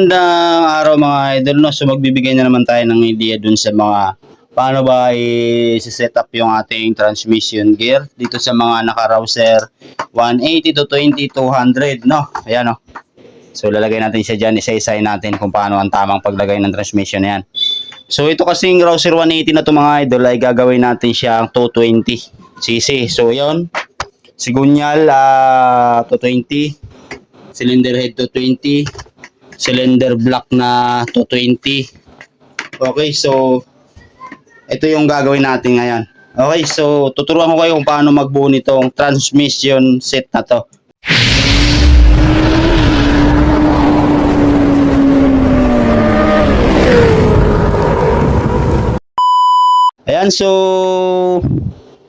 Magandang araw mga idol, no? So magbibigay na naman tayo ng idea dun sa mga paano ba i-set up yung ating transmission gear dito sa mga naka-Rouser 180 to 20 200, no? Ayan, no? So lalagay natin siya dyan, isa-isahin natin kung paano ang tamang paglagay ng transmission na yan. So ito kasing Rouser 180 na to mga idol ay gagawin natin siyang 220cc. So yun, sigunyal 220, cylinder head 220, cylinder block na 220. Okay, so ito yung gagawin natin ngayon. Okay, so tuturuan ko kayo kung paano magbuo nitong transmission set na to. Ayan, so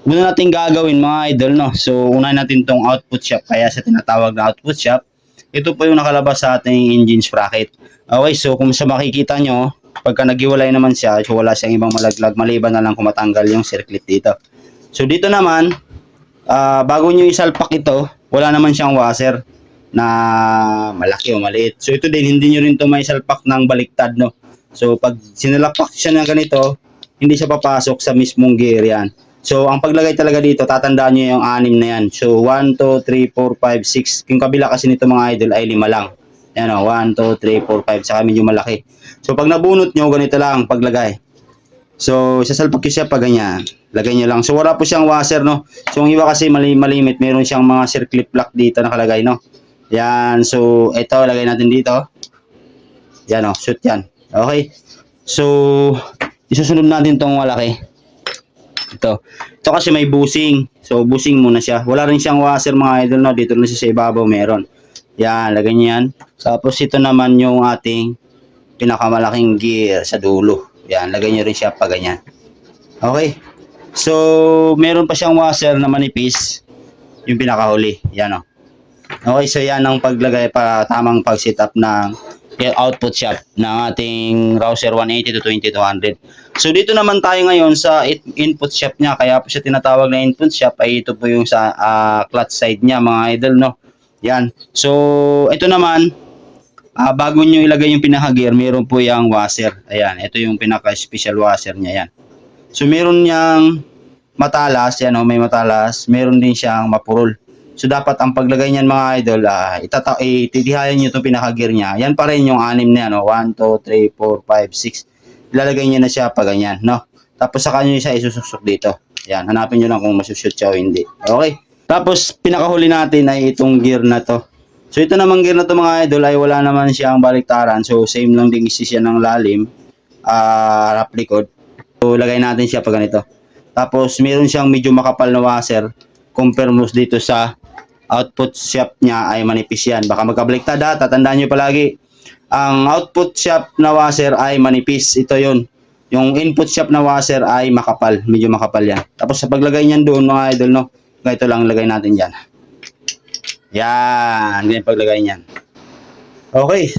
una natin gagawin mga idol, no? So unahin natin tong output shaft, kaya sa tinatawag na output shaft. Ito po yung nakalabas sa ating engine sprocket. Okay, so kung sa makikita nyo, pagka naghiwalay naman siya, so wala siyang ibang malaglag, maliban na lang kung matanggal yung circlet dito. So dito naman, bago nyo isalpak ito, wala naman siyang washer na malaki o maliit. So ito din, hindi nyo rin ito may salpak ng baliktad, no? So pag sinalapak siya ng ganito, hindi siya papasok sa mismong gear yan. So, ang paglagay talaga dito, tatandaan nyo yung 6 na yan. So, 1, 2, 3, 4, 5, 6. Yung kabila kasi nito mga idol ay 5 lang. Yan o, 1, 2, 3, 4, 5. Saka medyo malaki. So, pag nabunot nyo, ganito lang paglagay. So, sasalpak nyo siya pag ganyan. Lagay nyo lang. So, wala po siyang washer, no? So, yung iba kasi malimit. Meron siyang mga circlip lock dito nakalagay, no? Yan. So, ito, lagay natin dito. Yan o, shoot yan. Okay. So, isusunod natin tong malaki. Ito kasi may busing. So, busing muna siya. Wala rin siyang washer mga idol, no? Dito na siya sa ibabaw meron. Yan, lagay niyo yan. Tapos ito naman yung ating pinakamalaking gear sa dulo. Yan, lagay niyo rin siya pa ganyan. Okay. So, meron pa siyang washer na manipis. Yung pinakahuli. Yan, oh. Okay, so yan ang paglagay para tamang pag-setup ng output shaft ng ating Rouser 180 to 20-200. So dito naman tayo ngayon sa input shaft niya, kaya po siya tinatawag na input shaft, ay ito po yung sa clutch side niya mga idol, no? Yan. So ito naman, bago nyo ilagay yung pinaka-gear, meron po yung washer. Ayan, ito yung pinaka-special washer niya yan. So meron niyang matalas, yan o, may matalas, meron din siyang mapurol. So, dapat ang paglagay niyan mga idol, titihayan nyo itong pinaka-gear niya. Yan pa rin yung 6 na yan, no? 1, 2, 3, 4, 5, 6. Ilalagay niyo na siya pa ganyan, no? Tapos saka nyo siya isususok dito. Yan, hanapin nyo lang kung masushoot siya o hindi. Okay. Tapos, pinakahuli natin ay itong gear na to. So, ito namang gear na to mga idol ay wala naman siyang baliktaran. So, same lang din isi siya ng lalim. Wrap likod. So, lagay natin siya pa ganito. Tapos, meron siyang medyo makapal na washer. Compare mo dito sa output shaft niya ay manipis yan. Baka magkabaliktad ha. Tatandaan nyo palagi. Ang output shaft na washer ay manipis. Ito yun. Yung input shaft na washer ay makapal. Medyo makapal yan. Tapos sa paglagay niyan doon mga idol, no? Ganito lang lagay natin dyan. Yan. Ganyan paglagay niyan. Okay.